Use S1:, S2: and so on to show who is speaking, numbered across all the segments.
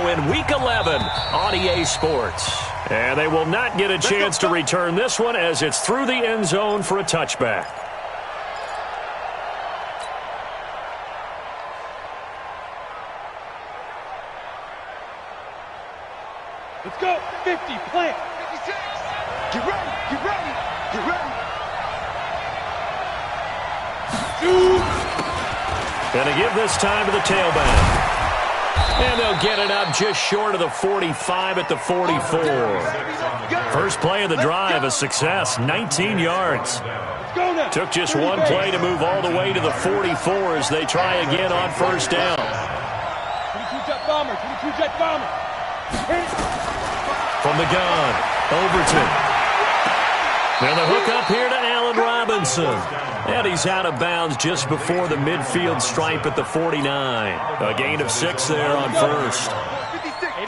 S1: in Week 11 on EA Sports. And they will not get a chance to return this one as it's through the end zone for a touchback.
S2: Let's go. 50, plant. 56. Get ready, get ready, get ready.
S1: Gonna give this time to the tailback. And they'll get it up just short of the 45 at the 44. First play of the drive, a success, 19 yards. Took just one play to move all the way to the 44 as they try again on first down.
S2: 22 jet bomber, 22 jet bomber.
S1: From the gun, Overton. Now the hook up here to Allen Robinson. And he's out of bounds just before the midfield stripe at the 49. A gain of 6 there on first.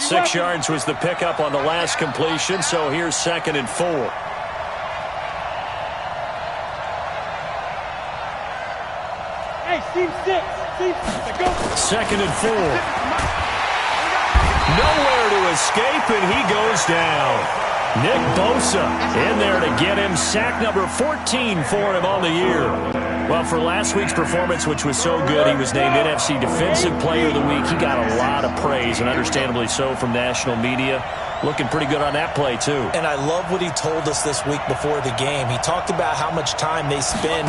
S1: 6 yards was the pickup on the last completion, so here's 2nd and 4.
S2: Hey, seam 6. Seam 6. Go.
S1: 2nd and 4. Nowhere to escape, and he goes down. Nick Bosa in there to get him. Sack number 14 for him on the year. Well, for last week's performance, which was so good, he was named NFC Defensive Player of the Week. He got a lot of praise, and understandably so, from national media. Looking pretty good on that play, too.
S3: And I love what he told us this week before the game. He talked about how much time they spend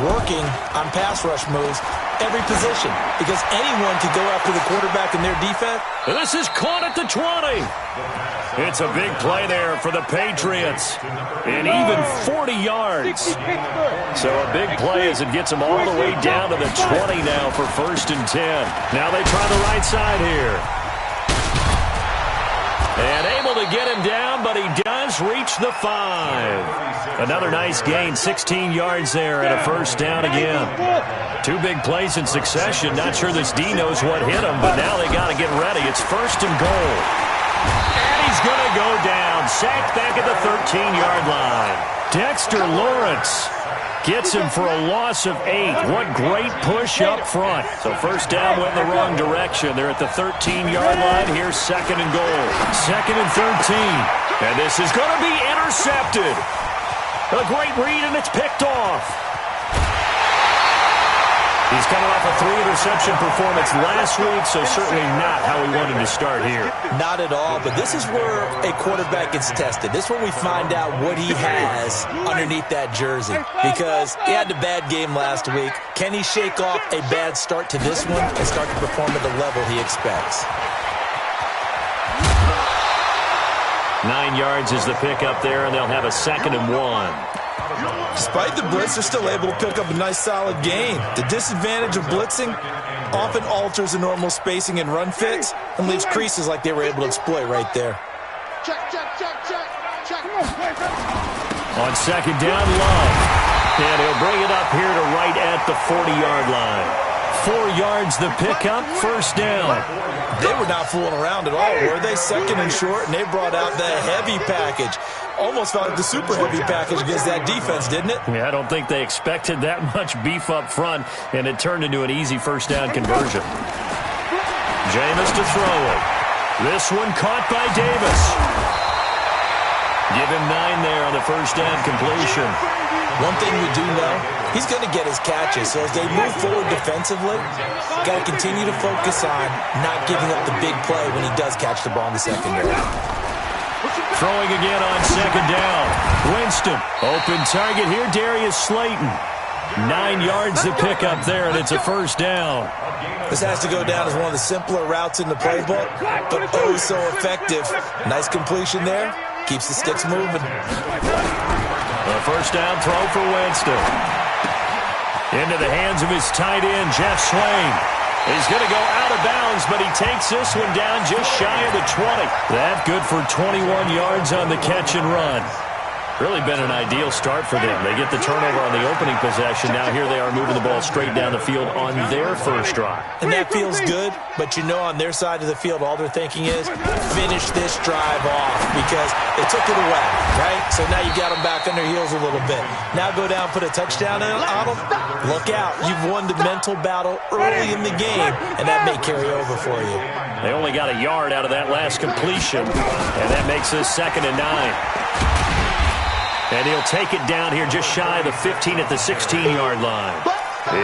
S3: working on pass rush moves, every position, because anyone could go after the quarterback in their defense.
S1: This is caught at the 20. It's a big play there for the Patriots. And even 40 yards. So a big play as it gets them all the way down to the 20 now for 1st and 10. Now they try the right side here. And able to get him down, but he does reach the 5. Another nice gain, 16 yards there and a 1st down again. 2 big plays in succession. Not sure this D knows what hit him, but now they got to get ready. It's 1st and goal. And he's going to go down. Sacked back at the 13-yard line. Dexter Lawrence gets him for a loss of 8. What great push up front. So 1st down went in the wrong direction. They're at the 13-yard line. Here's 2nd and goal. 2nd and 13. And this is going to be intercepted. A great read, and it's picked off. He's coming off a 3-interception performance last week, so certainly not how he wanted to start here.
S3: Not at all, but this is where a quarterback gets tested. This is where we find out what he has underneath that jersey, because he had a bad game last week. Can he shake off a bad start to this one and start to perform at the level he expects?
S1: 9 yards is the pickup there, and they'll have a 2nd and 1.
S3: Despite the blitz, they're still able to pick up a nice, solid gain. The disadvantage of blitzing often alters the normal spacing and run fits and leaves creases like they were able to exploit right there.
S2: Check.
S1: On 2nd down, Love. And he'll bring it up here to right at the 40-yard line. 4 yards the pickup, 1st down.
S3: They were not fooling around at all, were they? 2nd and short, and they brought out the heavy package. Almost felt like the super heavy package against that defense, didn't it?
S1: Yeah, I don't think they expected that much beef up front, and it turned into an easy 1st down conversion. Jameis to throw it. This one caught by Davis. Give him 9 there on the 1st down completion.
S3: One thing we do know, he's going to get his catches. So as they move forward defensively, got to continue to focus on not giving up the big play when he does catch the ball in the secondary.
S1: Throwing again on 2nd down. Winston, open target here, Darius Slayton. 9 yards to pick up there, and it's a 1st down.
S3: This has to go down as one of the simpler routes in the playbook, but oh so effective. Nice completion there. Keeps the sticks moving.
S1: A 1st down throw for Winston. Into the hands of his tight end, Jeff Swain. He's going to go out of bounds, but he takes this one down just shy of the 20. That good for 21 yards on the catch and run. Really been an ideal start for them. They get the turnover on the opening possession. Now here they are moving the ball straight down the field on their first drive.
S3: And that feels good, but you know on their side of the field, all they're thinking is finish this drive off because they took it away, right? So now you got them back on their heels a little bit. Now go down, put a touchdown on them. Look out. You've won the mental battle early in the game, and that may carry over for you.
S1: They only got a yard out of that last completion, and that makes this 2nd and 9. And he'll take it down here just shy of the 15 at the 16-yard line.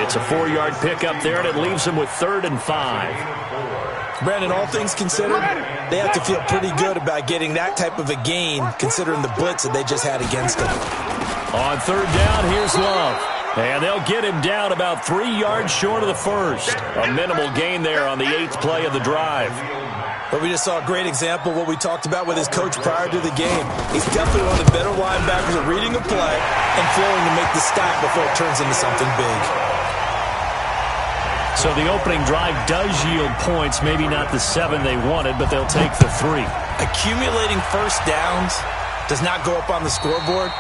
S1: It's a 4-yard pickup there, and it leaves them with 3rd and 5.
S3: Brandon, all things considered, they have to feel pretty good about getting that type of a gain considering the blitz that they just had against them.
S1: On 3rd down, here's Love. And they'll get him down about 3 yards short of the first. A minimal gain there on the 8th play of the drive.
S3: But we just saw a great example of what we talked about with his coach prior to the game. He's definitely one of the better linebackers at reading a play and flowing to make the stop before it turns into something big.
S1: So the opening drive does yield points, maybe not the 7 they wanted, but they'll take the 3.
S3: Accumulating first downs does not go up on the scoreboard,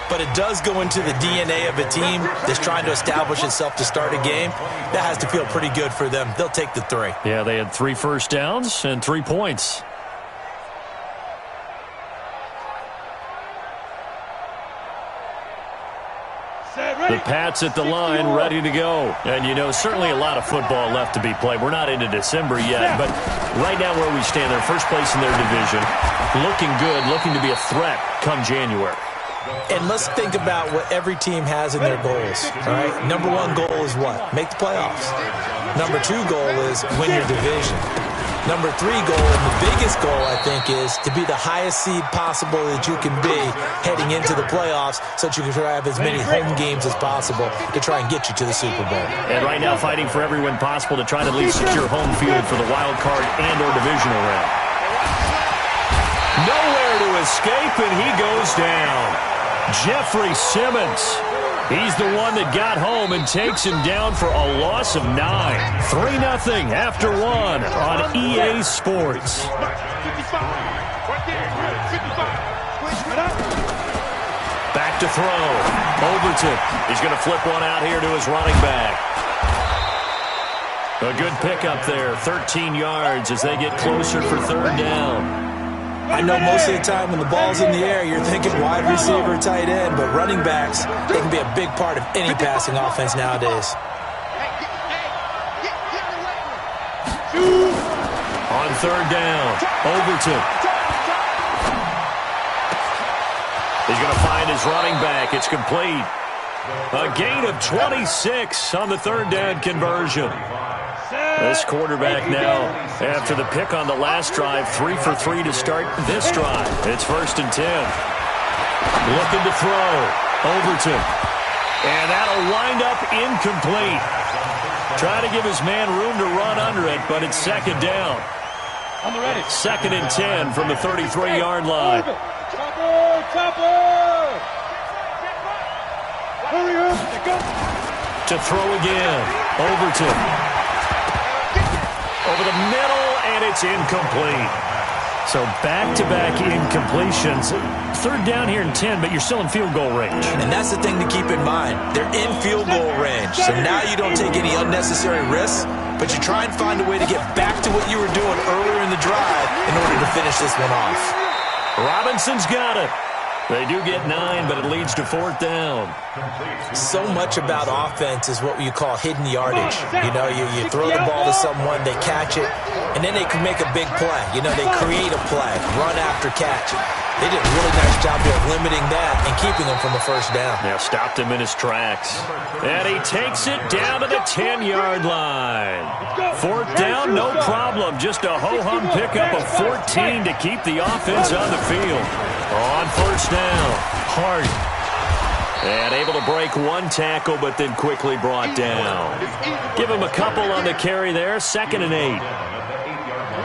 S3: but it does go into the DNA of a team that's trying to establish itself to start a game. That has to feel pretty good for them. They'll take the 3.
S1: Yeah, they had 3 first downs and 3 points. The Pats at the line, ready to go. And, you know, certainly a lot of football left to be played. We're not into December yet, but right now where we stand, they're first place in their division. Looking good, looking to be a threat come January.
S3: And let's think about what every team has in their goals, all right? Number 1 goal is what? Make the playoffs. Number 2 goal is win your division. Number 3 goal, and the biggest goal, I think, is to be the highest seed possible that you can be heading into the playoffs so that you can try to have as many home games as possible to try and get you to the Super Bowl.
S1: And right now fighting for every win possible to try to at least secure home field for the wild card and or divisional round. Nowhere to escape, and he goes down. Jeffrey Simmons. He's the one that got home and takes him down for a loss of 9. 3-0 after 1 on EA Sports. Back to throw. Overton. He's going to flip one out here to his running back. A good pickup there. 13 yards as they get closer for 3rd down.
S3: I know most of the time when the ball's in the air, you're thinking wide receiver, tight end, but running backs, they can be a big part of any passing offense nowadays.
S1: On 3rd down, Overton. He's going to find his running back. It's complete. A gain of 26 on the 3rd down conversion. This quarterback now, after the pick on the last drive, 3 for 3 to start this drive. It's 1st and 10. Looking to throw. Overton. And that'll wind up incomplete. Try to give his man room to run under it, but it's 2nd down. 2nd and 10 from the 33-yard line. To throw again. Overton. Over the middle, and it's incomplete. So back-to-back incompletions. 3rd down here and 10, but you're still in field goal range.
S3: And that's the thing to keep in mind. They're in field goal range. So now you don't take any unnecessary risks, but you try and find a way to get back to what you were doing earlier in the drive in order to finish this one off.
S1: Robinson's got it. They do get 9, but it leads to 4th down.
S3: So much about offense is what you call hidden yardage. You know, you throw the ball to someone, they catch it, and then they can make a big play. You know, they create a play, run after catch. They did a really nice job there of limiting that and keeping him from a 1st down.
S1: Yeah, stopped him in his tracks. And he takes it down to the 10-yard line. 4th down, no problem. Just a ho-hum pickup of 14 to keep the offense on the field. On 1st down, Hart. And able to break 1 tackle, but then quickly brought down. Give him a couple on the carry there. 2nd and 8.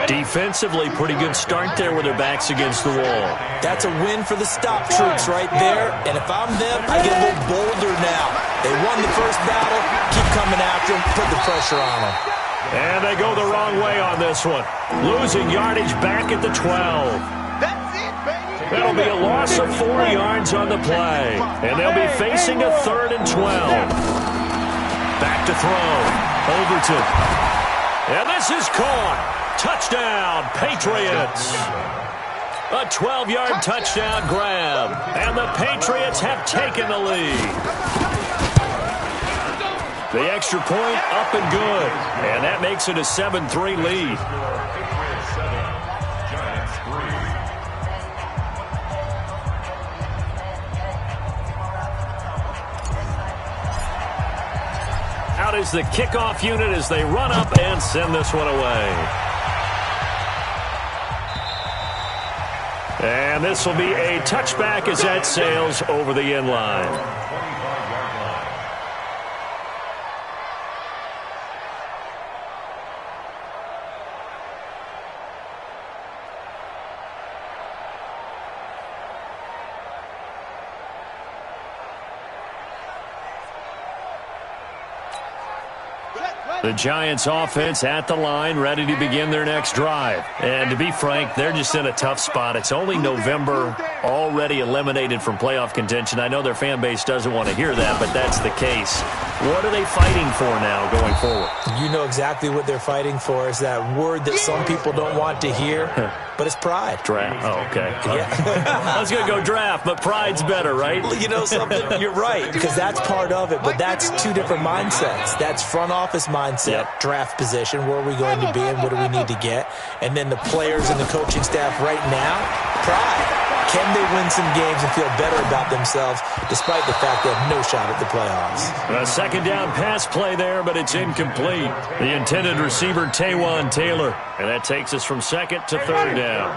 S1: Defensively, pretty good start there with their backs against the wall.
S3: That's a win for the stop troops right there. And if I'm them, I get a little bolder now. They won the first battle. Keep coming after them. Put the pressure on them.
S1: And they go the wrong way on this one. Losing yardage back at the 12.
S2: That's it, baby.
S1: That'll be a loss of 4 yards on the play. And they'll be facing a 3rd and 12. Back to throw. Overton. And this is caught. Touchdown, Patriots. A 12-yard touchdown grab. And the Patriots have taken the lead. The extra point up and good. And that makes it a 7-3 lead. Out is the kickoff unit as they run up and send this one away. And this will be a touchback as that sails over the end line. The Giants offense at the line, ready to begin their next drive. And to be frank, they're just in a tough spot. It's only November, already eliminated from playoff contention. I know their fan base doesn't want to hear that, but that's the case. What are they fighting for now going forward?
S3: You know exactly what they're fighting for. Is that word that some people don't want to hear, but it's pride.
S1: Draft. Oh, okay.
S3: Yeah.
S1: I was going to go draft, but pride's better, right?
S3: You know something? You're right, because that's part of it, but that's two different mindsets. That's front office mindset, draft position, where are we going to be and what do we need to get? And then the players and the coaching staff right now, pride. Can they win some games and feel better about themselves despite the fact they have no shot at the playoffs?
S1: A second down pass play there, but it's incomplete. The intended receiver, Taywan Taylor. And that takes us from second to third down.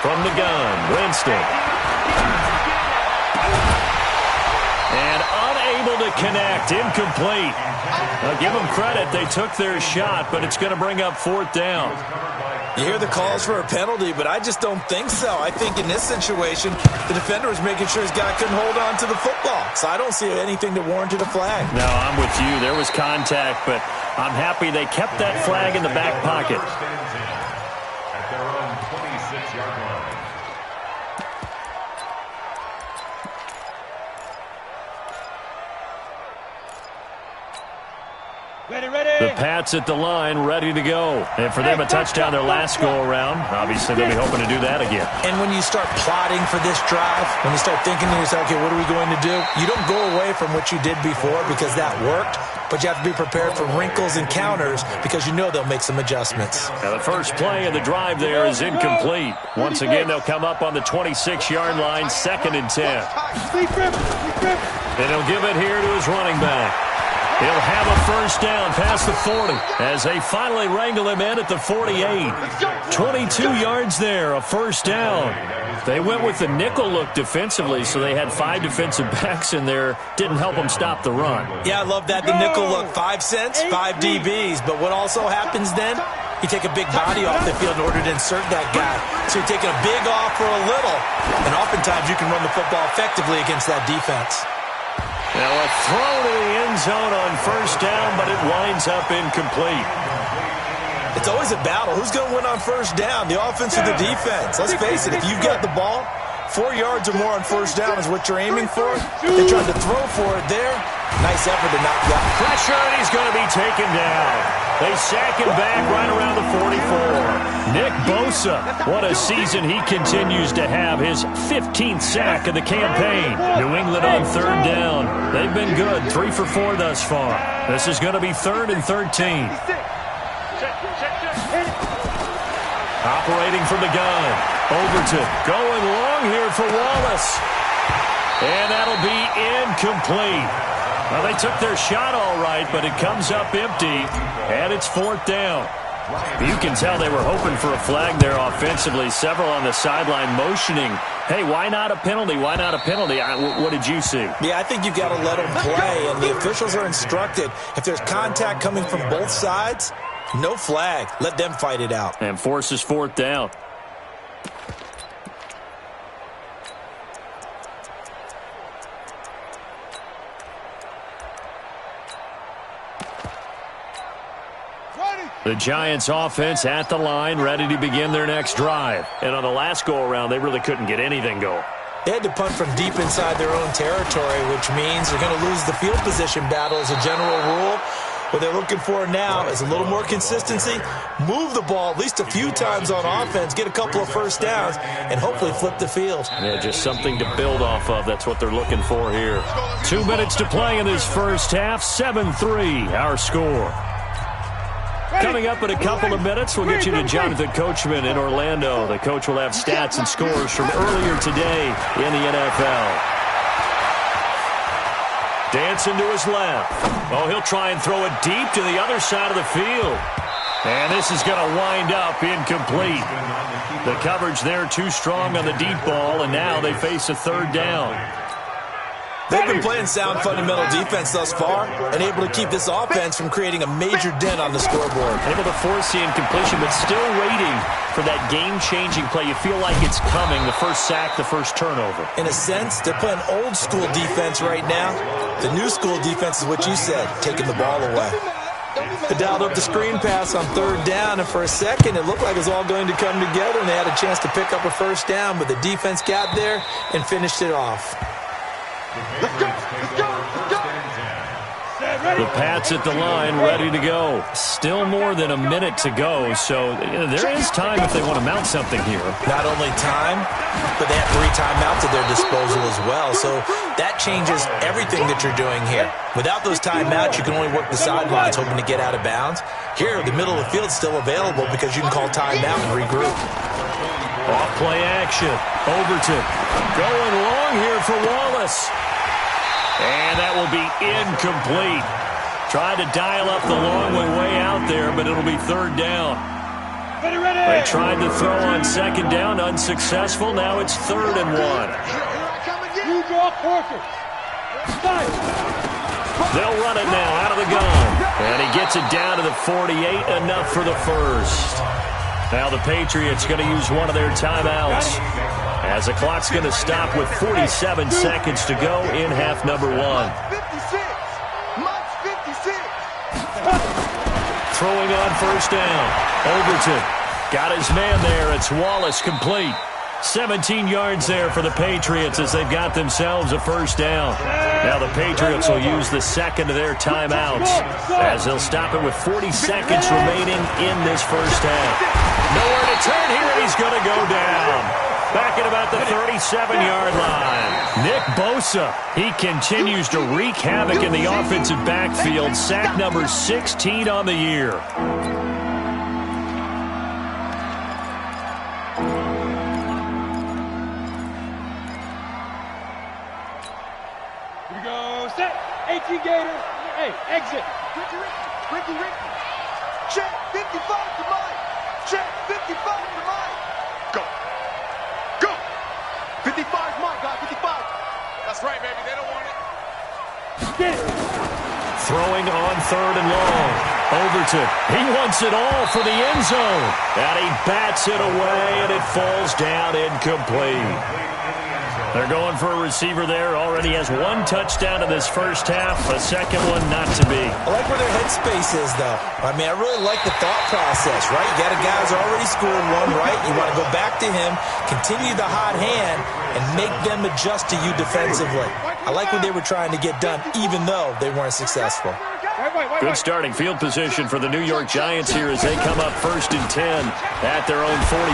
S1: From the gun, Winston. And unable to connect, incomplete. Now give them credit, they took their shot, but it's going to bring up 4th down.
S3: You hear the calls for a penalty, but I just don't think so. I think in this situation, the defender was making sure his guy couldn't hold on to the football. So I don't see anything that warranted a flag.
S1: No, I'm with you. There was contact, but I'm happy they kept that flag in the back pocket.
S4: At their own 26-yard line.
S1: The Pats at the line, ready to go. And for them, a touchdown their last go-around. Obviously, they'll be hoping to do that again.
S3: And when you start plotting for this drive, when you start thinking to yourself, okay, what are we going to do? You don't go away from what you did before because that worked, but you have to be prepared for wrinkles and counters because you know they'll make some adjustments.
S1: Now, the first play of the drive there is incomplete. Once again, they'll come up on the 26-yard line, 2nd and 10. And he'll give it here to his running back. He'll have a first down past the 40 as they finally wrangle him in at the 48. 22 yards there, a first down. They went with the nickel look defensively, so they had 5 defensive backs in there. Didn't help them stop the run.
S3: Yeah, I love that. The nickel look, 5 cents, 5 DBs. But what also happens then? You take a big body off the field in order to insert that guy. So you're taking a big off for a little. And oftentimes you can run the football effectively against that defense.
S1: Now a throw to the end zone on first down, but it winds up incomplete.
S3: It's always a battle. Who's going to win on first down, the offense or the defense? Let's face it, if you've got the ball, 4 yards or more on first down is what you're aiming for. They tried to throw for it there. Nice effort to knock that.
S1: Pressure, and he's going to be taken down. They sack him back right around the 44. Nick Bosa, what a season he continues to have. His 15th sack of the campaign. New England on third down. They've been good, 3 for 4 thus far. This is going to be 3rd and 13. Operating from the gun. Overton going long here for Wallace. And that'll be incomplete. Well, they took their shot all right, but it comes up empty, and it's 4th down. You can tell they were hoping for a flag there offensively. Several on the sideline motioning, hey, why not a penalty? Why not a penalty? What did you see?
S3: Yeah, I think you've got to let them play, and the officials are instructed. If there's contact coming from both sides, no flag. Let them fight it out.
S1: And forces 4th down. The Giants offense at the line, ready to begin their next drive. And on the last go-around, they really couldn't get anything going.
S3: They had to punt from deep inside their own territory, which means they're going to lose the field position battle as a general rule. What they're looking for now is a little more consistency, move the ball at least a few times on offense, get a couple of first downs, and hopefully flip the field.
S1: Yeah, just something to build off of. That's what they're looking for here. 2 minutes to play in this first half. 7-3, our score. Coming up in a couple of minutes, we'll get you to Jonathan Coachman in Orlando. The coach will have stats and scores from earlier today in the NFL. Dancing to his left. Oh, he'll try and throw it deep to the other side of the field. And this is going to wind up incomplete. The coverage there too strong on the deep ball, and now they face a third down.
S3: They've been playing sound fundamental defense thus far and able to keep this offense from creating a major dent on the scoreboard.
S1: Able to force the incompletion, but still waiting for that game-changing play. You feel like it's coming, the first sack, the first turnover.
S3: In a sense, they're playing old-school defense right now. The new-school defense is what you said, taking the ball away. They dialed up the screen pass on third down, and for a second, it looked like it was all going to come together, and they had a chance to pick up a first down, but the defense got there and finished it off.
S2: Let's go! Let's go! Let's go!
S1: The Pats at the line, ready to go. Still more than a minute to go, so there is time if they want to mount something here.
S3: Not only time, but they have 3 timeouts at their disposal as well, so that changes everything that you're doing here. Without those timeouts, you can only work the sidelines hoping to get out of bounds. Here, the middle of the field's still available because you can call timeout and regroup.
S1: Off play action. Overton going long here for Wallace. And that will be incomplete. Tried to dial up the long way out there, but it'll be third down. They tried to throw on second down, unsuccessful. Now it's 3rd and 1.
S2: You draw Corker.
S1: They'll run it now out of the gun. And he gets it down to the 48, enough for the first. Now the Patriots going to use one of their timeouts, as the clock's going to stop with 47 seconds to go in half number 1. Throwing on first down. Overton got his man there. It's Wallace, complete. 17 yards there for the Patriots as they've got themselves a first down. Now the Patriots will use the second of their timeouts as they'll stop it with 40 seconds remaining in this first half. Nowhere to turn here, and he's going to go down. Back at about the 37-yard line. Nick Bosa, he continues to wreak havoc in the offensive backfield. Sack number 16 on the year.
S2: Here we go. Set. 18 Gators. Hey, exit. Ricky. Check. 55 to Mike. Check. 55 to Mike. Go. 55 Mike, guy. 55. That's right, baby. They don't want it. Get it.
S1: Throwing on 3rd and long. Overton. He wants it all for the end zone. And he bats it away, and it falls down incomplete. They're going for a receiver there. Already has 1 touchdown in this first half. A second one not to be.
S3: I like where their headspace is, though. I mean, I really like the thought process, right? You got a guy who's already scored 1, right? You want to go back to him, continue the hot hand, and make them adjust to you defensively. I like what they were trying to get done, even though they weren't successful.
S1: Good starting field position for the New York Giants here as they come up 1st and 10 at their own 44.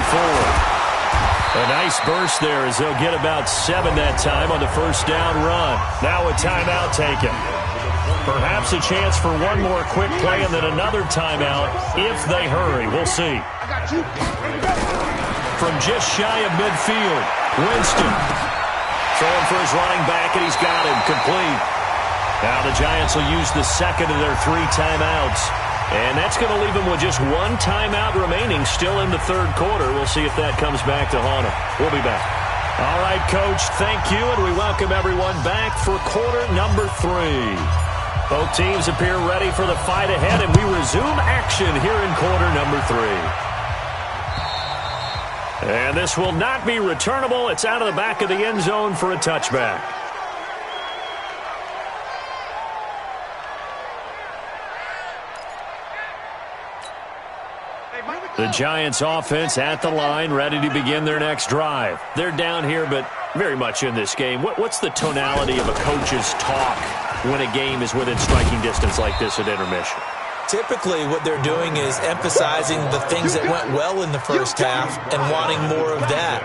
S1: A nice burst there as they'll get about 7 that time on the first down run. Now a timeout taken. Perhaps a chance for one more quick play and then another timeout if they hurry. We'll see. From just shy of midfield, Winston throwing for his running back, and he's got him complete. Now the Giants will use the second of their 3 timeouts. And that's going to leave them with just 1 timeout remaining still in the 3rd quarter. We'll see if that comes back to haunt them. We'll be back. All right, Coach, thank you, and we welcome everyone back for quarter number 3. Both teams appear ready for the fight ahead, and we resume action here in quarter number 3. And this will not be returnable. It's out of the back of the end zone for a touchback. The Giants offense at the line, ready to begin their next drive. They're down here, but very much in this game. What's the tonality of a coach's talk when a game is within striking distance like this at intermission?
S3: Typically, what they're doing is emphasizing the things that went well in the first half and wanting more of that.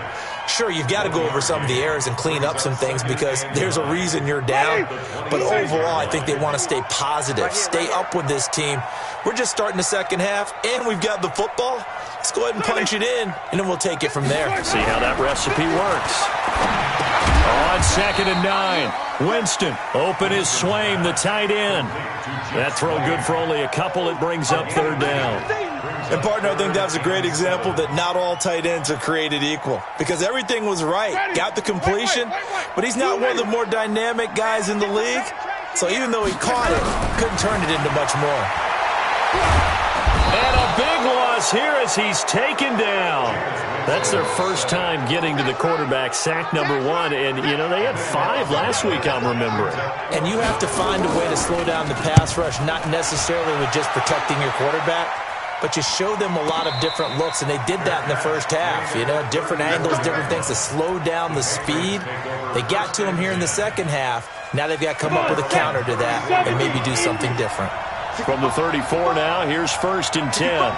S3: Sure, you've got to go over some of the errors and clean up some things because there's a reason you're down. But overall, I think they want to stay positive, stay up with this team. We're just starting the second half, and we've got the football. Let's go ahead and punch it in, and then we'll take it from there.
S1: See how that recipe works. On 2nd and 9, Winston, open is Swaim, the tight end. That throw good for only a couple. It brings up 3rd down.
S3: And, partner, I think that was a great example that not all tight ends are created equal because everything was right. Got the completion, but he's not one of the more dynamic guys in the league. So even though he caught it, couldn't turn it into much more.
S1: And a big loss here as he's taken down. That's their first time getting to the quarterback, sack number 1. And, you know, they had 5 last week, I'm remembering.
S3: And you have to find a way to slow down the pass rush, not necessarily with just protecting your quarterback, but you show them a lot of different looks, and they did that in the first half. You know, different angles, different things to slow down the speed. They got to him here in the second half. Now they've got to come up with a counter to that and maybe do something different.
S1: From the 34 now, here's 1st and 10.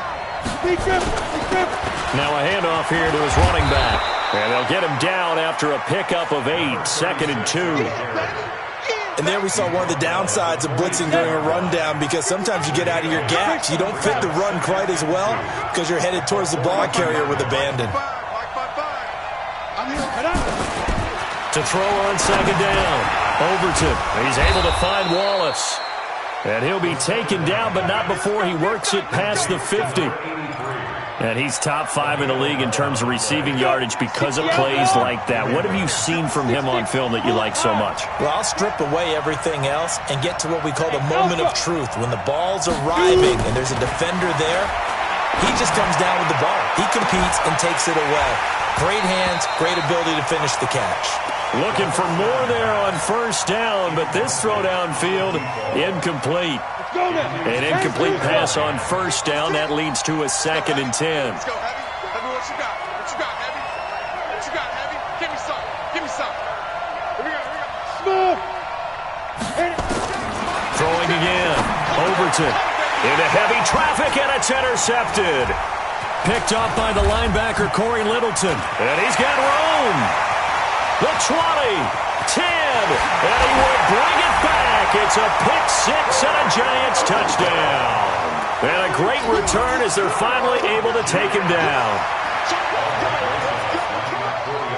S1: Now a handoff here to his running back. And they'll get him down after a pickup of 8, 2nd and 2.
S3: And there we saw one of the downsides of blitzing during a rundown because sometimes you get out of your gaps. You don't fit the run quite as well because you're headed towards the ball carrier with abandon.
S1: To throw on 2nd down. Overton. He's able to find Wallace. And he'll be taken down, but not before he works it past the 50. And he's top 5 in the league in terms of receiving yardage because of plays like that. What have you seen from him on film that you like so much?
S3: Well, I'll strip away everything else and get to what we call the moment of truth. When the ball's arriving and there's a defender there, he just comes down with the ball. He competes and takes it away. Great hands, great ability to finish the catch.
S1: Looking for more there on 1st down, but this throw downfield incomplete. An incomplete pass on 1st down. That leads to a 2nd and 10.
S2: Let's go, Heavy. Heavy, what you got? What you got, Heavy? What you got, Heavy? Give me some. Give me some. Here we go. Smooth.
S1: Throwing again. Overton into heavy traffic, and it's intercepted. Picked off by the linebacker, Corey Littleton. And he's got room. The 20, 10, and he will bring it back. It's a pick 6 and a Giants touchdown. And a great return as they're finally able to take him down.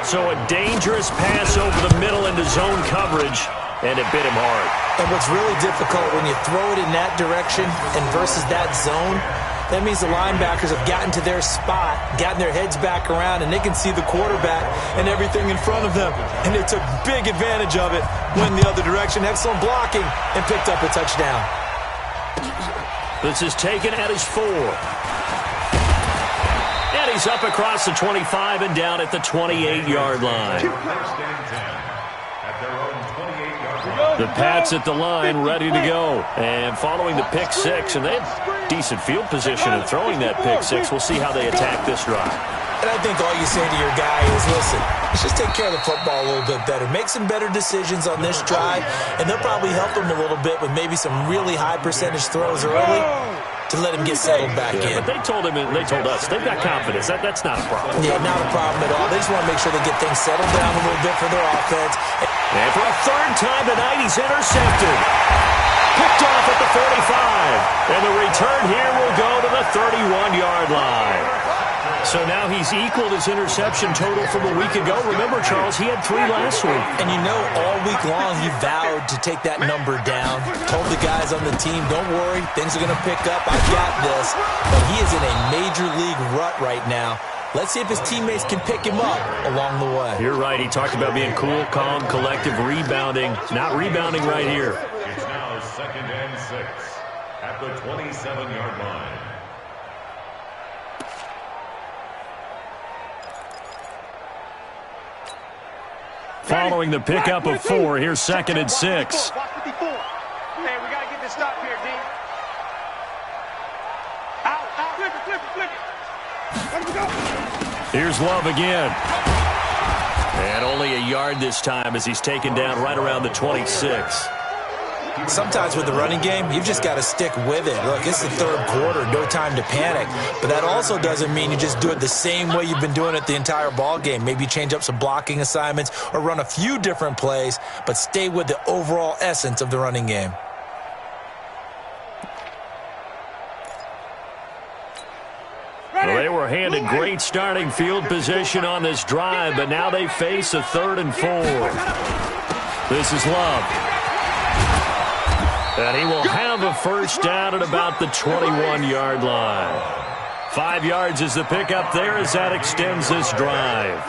S1: So a dangerous pass over the middle into zone coverage, and it bit him hard.
S3: And what's really difficult when you throw it in that direction and versus that zone, that means the linebackers have gotten to their spot, gotten their heads back around, and they can see the quarterback and everything in front of them. And they took big advantage of it, went the other direction, excellent blocking, and picked up a touchdown.
S1: This is taken at his 4. And he's up across the 25 and down at the 28-yard line. The Pats at the line, ready to go. And following the pick 6, and they had decent field position in throwing that pick 6. We'll see how they attack this drive.
S3: And I think all you say to your guy is, listen, let's just take care of the football a little bit better. Make some better decisions on this drive, and they'll probably help him a little bit with maybe some really high percentage throws early to let him get settled back in.
S1: But they told us, they've got confidence. That's not a problem.
S3: Yeah, not a problem at all. They just want to make sure they get things settled down a little bit for their offense.
S1: And for a 3rd time tonight, he's intercepted. Picked off at the 45. And the return here will go to the 31-yard line. So now he's equaled his interception total from a week ago. Remember, Charles, he had 3 last week.
S3: And you know, all week long he vowed to take that number down. Told the guys on the team, don't worry, things are going to pick up. I've got this. But he is in a major league rut right now. Let's see if his teammates can pick him up along the way.
S1: You're right. He talked about being cool, calm, collective, rebounding. Not rebounding right here.
S4: It's now 2nd and 6 at the 27-yard line.
S1: Following the pickup of 4, here's 2nd and 6.
S2: Hey, we got to get this stop here, D. Out, flip it.
S1: Here's Love again. And only a yard this time as he's taken down right around the 26.
S3: Sometimes with the running game, you've just got to stick with it. Look, it's the third quarter, no time to panic. But that also doesn't mean you just do it the same way you've been doing it the entire ball game. Maybe change up some blocking assignments or run a few different plays, but stay with the overall essence of the running game.
S1: Well, they were handed great starting field position on this drive, but now they face a 3rd and 4. This is Love. And he will have a first down at about the 21-yard line. 5 yards is the pickup there as that extends this drive.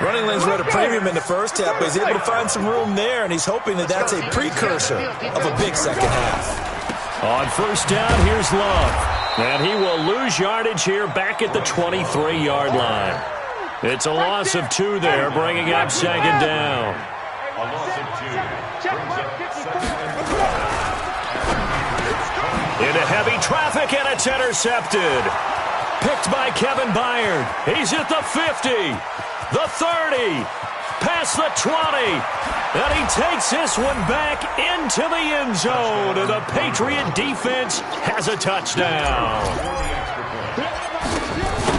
S3: Running lanes were at a premium in the first half, but he's able to find some room there, and he's hoping that that's a precursor of a big second half.
S1: On first down, here's Love. And he will lose yardage here back at the 23-yard line. It's a loss of 2 there, bringing up second down.
S4: A loss of 2. Brings up second and 5.
S1: Into heavy traffic, and it's intercepted. Picked by Kevin Byard. He's at the 50, the 30, past the 20. And he takes this one back into the end zone. And the Patriot defense has a touchdown.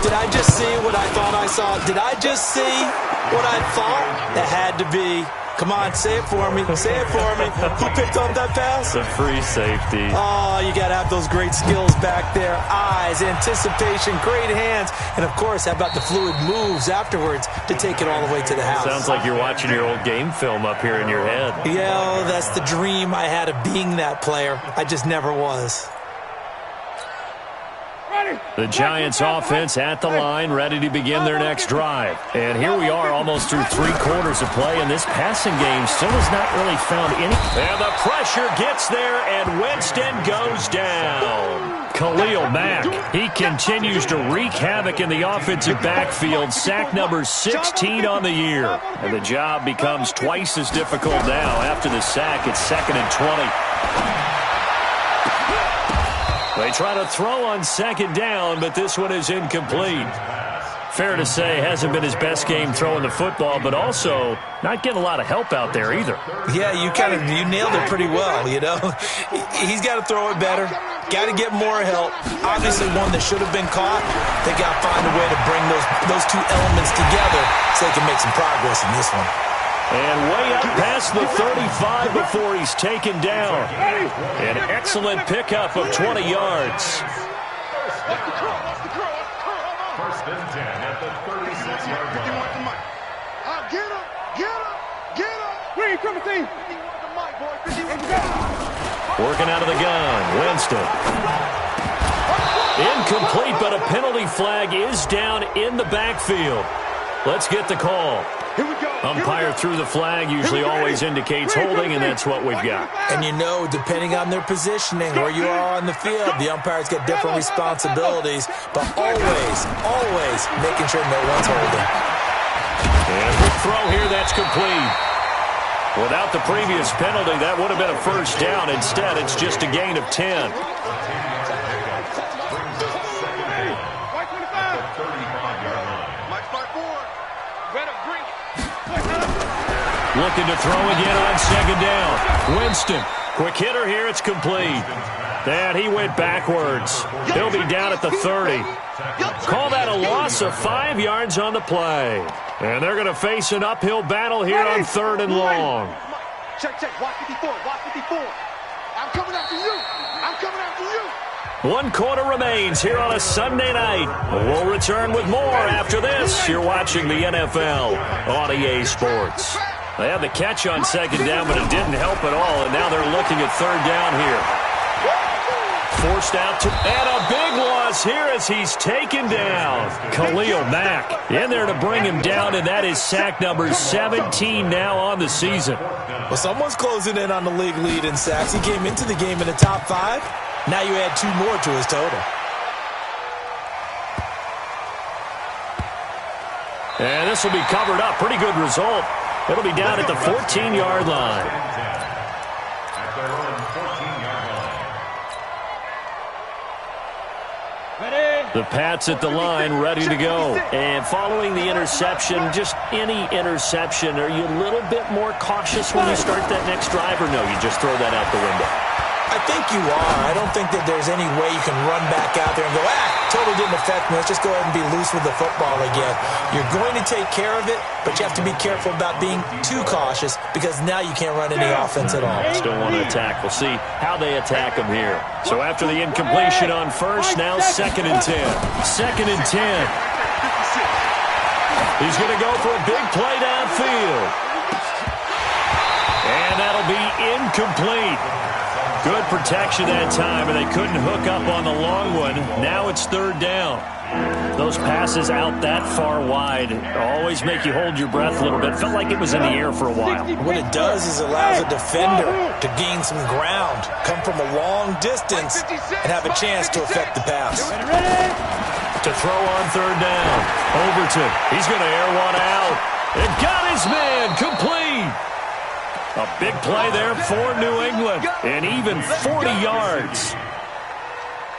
S3: Did I just see what I thought I saw? Did I just see what I thought? That had to be. Come on, say it for me. Say it for me. Who picked up that pass?
S1: The free safety.
S3: Oh, you got to have those great skills back there. Eyes, anticipation, great hands. And, of course, how about the fluid moves afterwards to take it all the way to the house?
S1: Sounds like you're watching your old game film up here in your head.
S3: Yeah, that's the dream I had of being that player. I just never was.
S1: The Giants offense at the line, ready to begin their next drive. And here we are almost through 3 quarters of play, and this passing game still has not really found any. And the pressure gets there, and Winston goes down. Khalil Mack, he continues to wreak havoc in the offensive backfield. Sack number 16 on the year. And the job becomes twice as difficult now. After the sack, it's 2nd and 20. They try to throw on second down, but this one is incomplete. Fair to say, hasn't been his best game throwing the football, but also not getting a lot of help out there either.
S3: Yeah, you nailed it pretty well, you know. He's got to throw it better, got to get more help. Obviously one that should have been caught. They got to find a way to bring those 2 elements together so they can make some progress in this one.
S1: And way up past the 35 before he's taken down. An excellent pickup of 20 yards.
S4: First and 10 at the 36-yard line.
S2: Get him! Get him! Get him! Where you coming, team?
S1: Working out of the gun, Winston. Incomplete, but a penalty flag is down in the backfield. Let's get the call.
S2: Here we go.
S1: Umpire threw the flag, usually always indicates holding, and that's what we've got.
S3: And you know, depending on their positioning, where you are on the field, the umpires get different responsibilities, but always making sure no one's holding.
S1: And a good throw here, that's complete. Without the previous penalty, that would have been a first down. Instead, it's just a gain of 10. Looking to throw again on second down. Winston, quick hitter here, it's complete. And he went backwards. He'll be down at the 30. Call that a loss of 5 yards on the play. And they're going to face an uphill battle here on 3rd and long.
S2: Check, watch 54, watch 54. I'm coming after you. I'm coming after you.
S1: 1 quarter remains here on a Sunday night. We'll return with more after this. You're watching the NFL on EA Sports. They had the catch on second down, but it didn't help at all, and now they're looking at 3rd down here. Forced out to, and a big loss here as he's taken down. Khalil Mack in there to bring him down, and that is sack number 17 now on the season.
S3: Well, someone's closing in on the league lead in sacks. He came into the game in the top 5. Now you add 2 more to his total.
S1: And this will be covered up. Pretty good result. It'll be down at the 14-yard line.
S4: At their own 14-yard
S1: The Pats at the line, ready to go. And following the interception, just any interception, are you a little bit more cautious when you start that next drive, or no, you just throw that out the window?
S3: I think you are. I don't think that there's any way you can run back out there and go, totally didn't affect me. Let's just go ahead and be loose with the football again. You're going to take care of it, but you have to be careful about being too cautious because now you can't run any offense at all.
S1: Still want to attack. We'll see how they attack them here. So after the incompletion on first, now 2nd and 10. 2nd and 10. He's going to go for a big play downfield. And that'll be incomplete. Good protection that time, and they couldn't hook up on the long one. Now it's 3rd down. Those passes out that far wide always make you hold your breath a little bit. Felt like it was in the air for a while.
S3: What it does is allows a defender to gain some ground, come from a long distance, and have a chance to affect the pass.
S1: To throw on 3rd down. Overton. He's going to air one out. And got his man complete. A big play there for New England, and even 40 yards.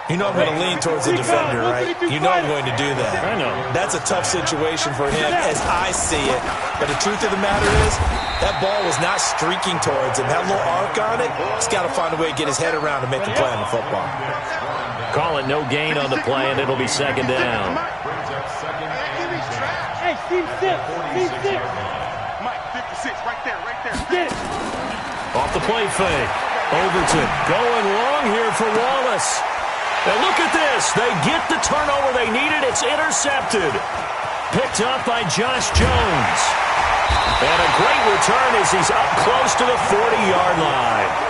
S3: You know I'm going to lean towards the defender, right? You know I'm going to do that.
S1: I know.
S3: That's a tough situation for him as I see it. But the truth of the matter is, that ball was not streaking towards him. Had a little arc on it. He's got to find a way to get his head around to make the play on the football.
S1: Call it no gain on the play, and it'll be 2nd down.
S2: Hey, Steve 6. Mike, 56, right there. Get it.
S1: Off the play fake. Overton going long here for Wallace. And look at this. They get the turnover they needed. It's intercepted. Picked up by Josh Jones. And a great return as he's up close to the 40-yard line.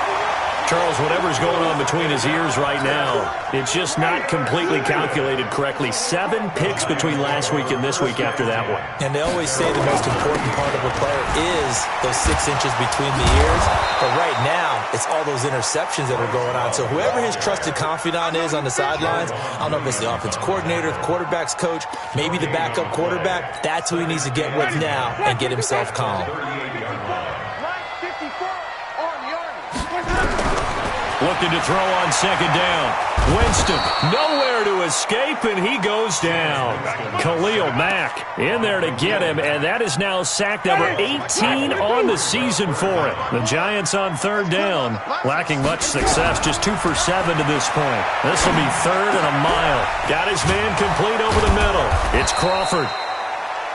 S1: Charles, whatever's going on between his ears right now, it's just not completely calculated correctly. 7 picks between last week and this week after that one.
S3: And they always say the most important part of a player is those 6 inches between the ears. But right now, it's all those interceptions that are going on. So whoever his trusted confidant is on the sidelines, I don't know if it's the offense coordinator, the quarterback's coach, maybe the backup quarterback, that's who he needs to get with now and get himself calm.
S1: Looking to throw on 2nd down. Winston, nowhere to escape, and he goes down. Khalil Mack in there to get him, and that is now sack number 18 on the season for it. The Giants on 3rd down, lacking much success, just 2 for 7 to this point. This will be 3rd and a mile. Got his man complete over the middle. It's Crawford.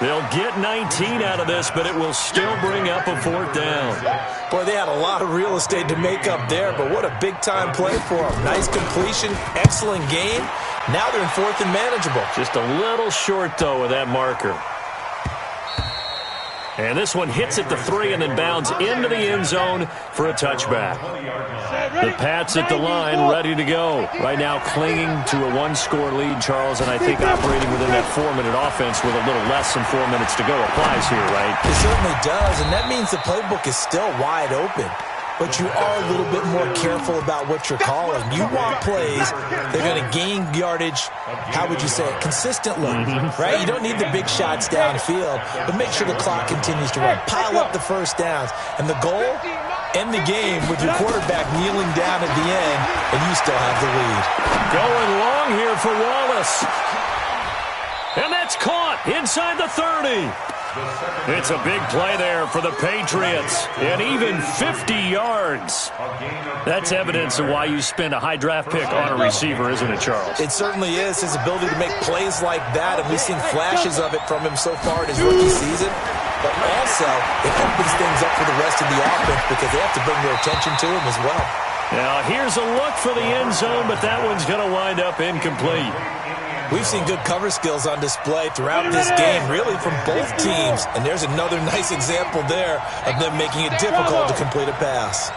S1: They'll get 19 out of this, but it will still bring up a 4th down.
S3: Boy, they had a lot of real estate to make up there, but what a big-time play for them. Nice completion, excellent game. Now they're in 4th and manageable.
S1: Just a little short, though, with that marker. And this one hits at the 3 and then bounds into the end zone for a touchback. The Pats at the line, ready to go. Right now clinging to a 1-score lead, Charles, and I think operating within that 4-minute offense with a little less than 4 minutes to go applies here, right?
S3: It certainly does, and that means the playbook is still wide open. But you are a little bit more careful about what you're calling. You want plays that are going to gain yardage, how would you say it, consistently, right? You don't need the big shots downfield, but make sure the clock continues to run. Pile up the first downs. And the goal, end the game with your quarterback kneeling down at the end, and you still have the lead.
S1: Going long here for Wallace. And that's caught inside the 30. It's a big play there for the Patriots, and even 50 yards. That's evidence of why you spend a high draft pick on a receiver, isn't it, Charles?
S3: It certainly is. His ability to make plays like that, and we've seen flashes of it from him so far in his rookie season. But also, it opens things up for the rest of the offense because they have to bring their attention to him as well.
S1: Now, here's a look for the end zone, but that one's going to wind up incomplete.
S3: We've seen good cover skills on display throughout this game, really from both teams. And there's another nice example there of them making it difficult to complete a pass.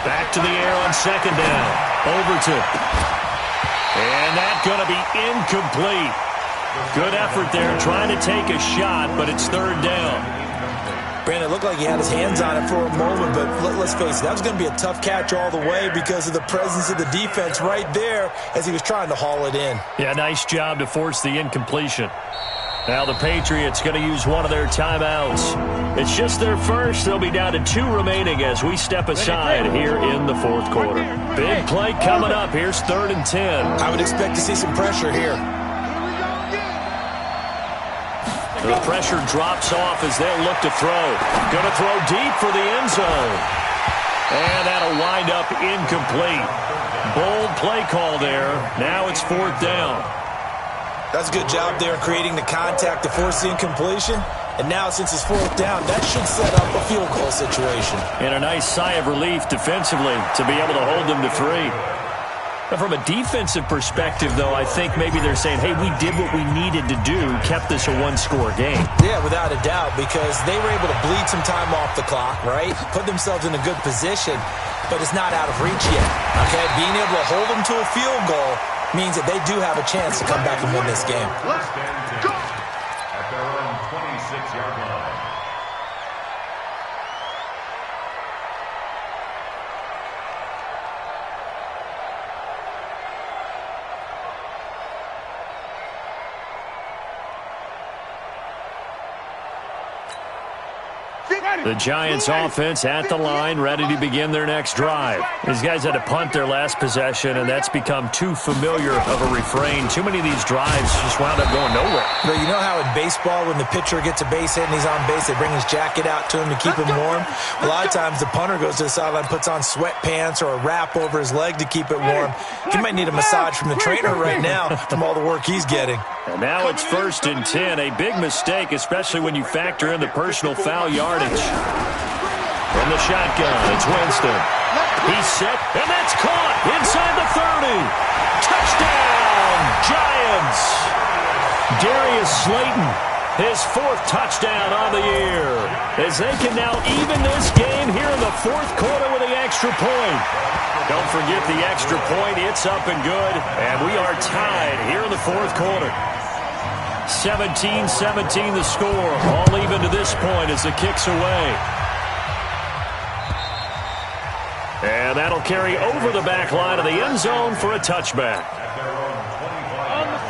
S1: Back to the air on 2nd down. Overton. And that's going to be incomplete. Good effort there trying to take a shot, but it's 3rd down.
S3: Brandon, it looked like he had his hands on it for a moment, but let's face it, that was going to be a tough catch all the way because of the presence of the defense right there as he was trying to haul it in.
S1: Yeah, nice job to force the incompletion. Now the Patriots going to use one of their timeouts. It's just their first. They'll be down to 2 remaining as we step aside here in the fourth quarter. Big play coming up. Here's 3rd and 10.
S3: I would expect to see some pressure here.
S1: The pressure drops off as they'll look to throw. Going to throw deep for the end zone. And that'll wind up incomplete. Bold play call there. Now it's 4th down.
S3: That's a good job there creating the contact to force the incompletion. And now, since it's 4th down, that should set up a field goal situation.
S1: And a nice sigh of relief defensively to be able to hold them to 3. But from a defensive perspective, though, I think maybe they're saying, hey, we did what we needed to do, kept this a 1-score game.
S3: Yeah, without a doubt, because they were able to bleed some time off the clock, right? Put themselves in a good position, but it's not out of reach yet, okay? Being able to hold them to a field goal means that they do have a chance to come back and win this game.
S4: At their own 26-yard line.
S1: The Giants offense at the line, ready to begin their next drive. These guys had to punt their last possession, and that's become too familiar of a refrain. Too many of these drives just wound up going nowhere.
S3: But you know how in baseball, when the pitcher gets a base hit and he's on base, they bring his jacket out to him to keep him warm? A lot of times the punter goes to the sideline, puts on sweatpants or a wrap over his leg to keep it warm. He might need a massage from the trainer right now from all the work he's getting.
S1: And now it's 1st and 10. A big mistake, especially when you factor in the personal foul yardage. From the shotgun, it's Winston. He's set, and that's caught inside the 30. Touchdown, Giants. Darius Slayton, his 4th touchdown on the year. As they can now even this game here in the 4th quarter with the extra point. Don't forget the extra point. It's up and good. And we are tied here in the 4th quarter. 17-17 the score. All even to this point as the kick's away. And that'll carry over the back line of the end zone for a touchback.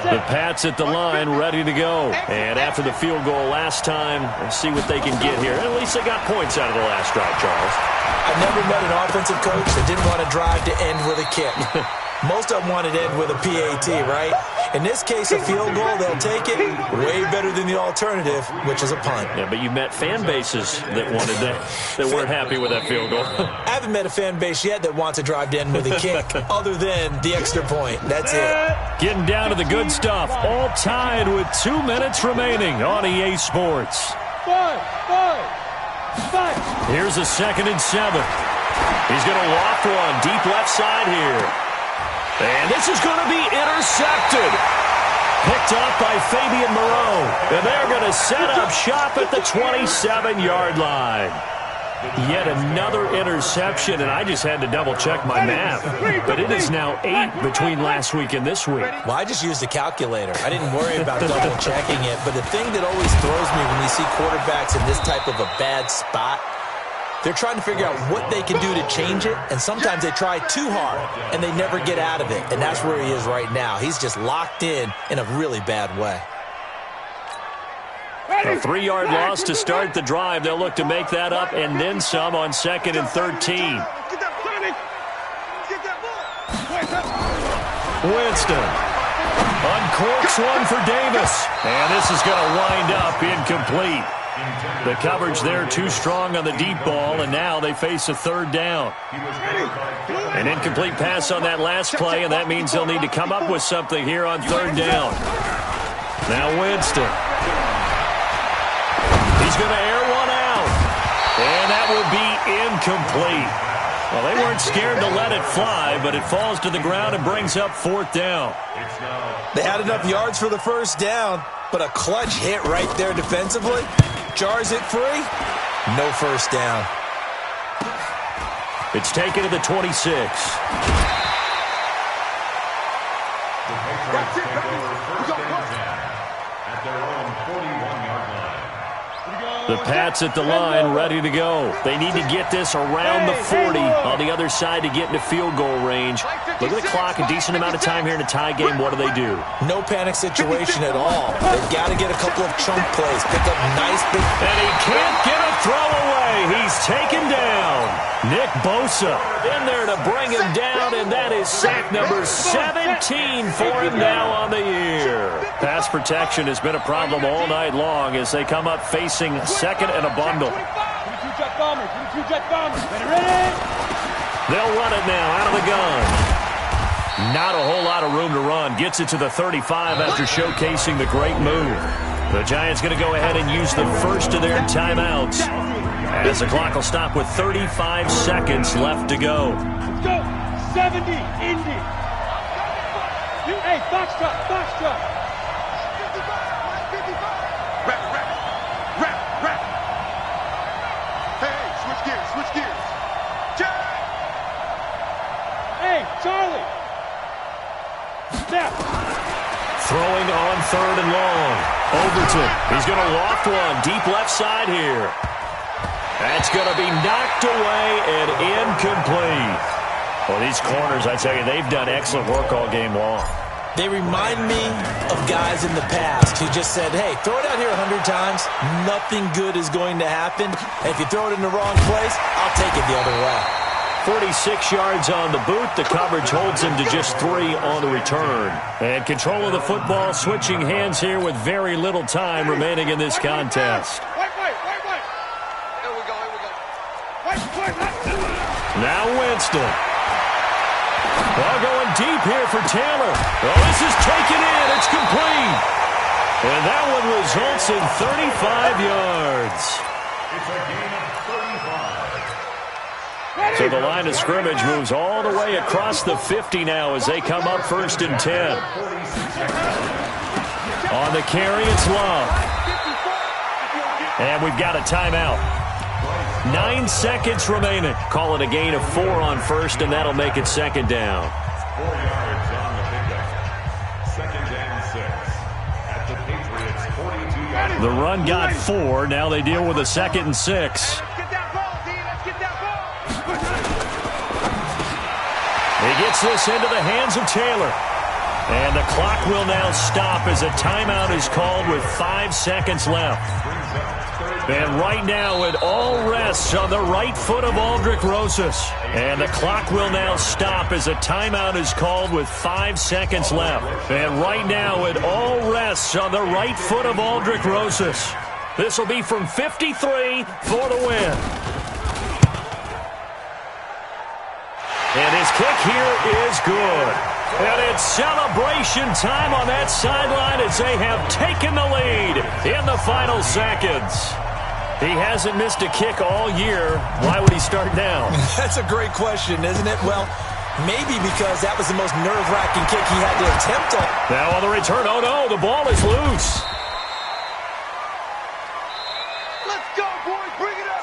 S1: The Pats at the line, ready to go. And after the field goal last time, let's see what they can get here. At least they got points out of the last drive, Charles.
S3: I've never met an offensive coach that didn't want to drive to end with a kick. Most of them wanted to end with a PAT, right? In this case, a field goal, they'll take it. Way better than the alternative, which is a punt.
S1: Yeah, but you met fan bases that wanted that weren't happy with that field goal.
S3: I haven't met a fan base yet that wants to drive to end with a kick, other than the extra point. That's it.
S1: Getting down to the good stuff. All tied with 2 minutes remaining on EA Sports.
S2: Five.
S1: Here's a 2nd and 7. He's going to loft one deep left side here. And this is going to be intercepted. Picked up by Fabian Moreau. And they're going to set up shop at the 27-yard line. Yet another interception, and I just had to double-check my math. But it is now 8 between last week and this week.
S3: Well, I just used a calculator. I didn't worry about double-checking it. But the thing that always throws me when you see quarterbacks in this type of a bad spot, they're trying to figure out what they can do to change it, and sometimes they try too hard, and they never get out of it. And that's where he is right now. He's just locked in a really bad way.
S1: A 3-yard loss to start the drive. They'll look to make that up and then some on 2nd and 13. Winston uncorks one for Davis. And this is going to wind up incomplete. The coverage there too strong on the deep ball, and now they face a 3rd down. An incomplete pass on that last play, and that means they'll need to come up with something here on 3rd down. Now Winston. He's going to air one out, and that will be incomplete. Well, they weren't scared to let it fly, but it falls to the ground and brings up 4th down.
S3: They had enough yards for the 1st down, but a clutch hit right there defensively. Jars it free. No 1st down.
S1: It's taken to the 26. The Pats at the line, ready to go. They need to get this around the 40 on the other side to get into field goal range. Look at the clock, a decent amount of time here in a tie game. What do?
S3: No panic situation at all. They've got to get a couple of chunk plays, pick up nice big...
S1: And he can't get a throw away. He's taken down. Nick Bosa in there to bring him down, and that is sack number 17 for him now on the year. Pass protection has been a problem all night long as they come up facing second and a bundle. They'll run it now out of the gun. Not a whole lot of room to run. Gets it to the 35 after showcasing the great move. The Giants going to go ahead and use the first of their timeouts, as the clock will stop with 35 seconds left to go.
S2: Let's go. 70, Indy. Hey, Foxtrot. Rap. Hey, switch gears. Hey, Charlie. Snap.
S1: Throwing on third and long. Overton. He's going to loft one deep left side here. That's going to be knocked away and incomplete. Well, these corners, I tell you, they've done excellent work all game long.
S3: They remind me of guys in the past who just said, hey, throw it out here 100 times. Nothing good is going to happen. And if you throw it in the wrong place, I'll take it the other way.
S1: 46 yards on the boot. The coverage holds him to just 3 on the return. And control of the football switching hands here with very little time remaining in this contest.
S2: White. Here we go. White.
S1: Now Winston. Ball going deep here for Taylor. Oh, this is taken in. It's complete. And that one results in 35 yards.
S4: It's a gain of 35.
S1: So the line of scrimmage moves all the way across the 50 now as they come up 1st and 10. On the carry, it's Love. And we've got a timeout. 9 seconds remaining. Call it a gain of 4 on first, and that'll make it second down.
S4: 4 yards on the pickup. Second and 6. At the Patriots' 42 yards.
S1: The run got 4. Now they deal with a 2nd and 6. He gets this into the hands of Taylor. And the clock will now stop as a timeout is called with 5 seconds left. And right now it all rests on the right foot of Aldrick Rosas. And the clock will now stop as a timeout is called with 5 seconds left. And right now it all rests on the right foot of Aldrick Rosas. This will be from 53 for the win. And his kick here is good. And it's celebration time on that sideline as they have taken the lead in the final seconds. He hasn't missed a kick all year. Why would he start now?
S3: That's a great question, isn't it? Well, maybe because that was the most nerve-wracking kick he had to attempt on.
S1: Now on the return, oh no, the ball is loose.
S2: Let's go, boys. Bring it up.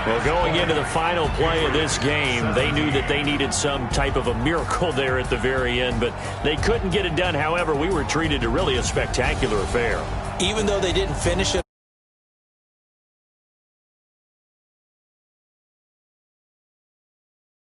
S1: Well, going into the final play of this game, they knew that they needed some type of a miracle there at the very end, but they couldn't get it done. However, we were treated to really a spectacular affair.
S3: Even though they didn't finish it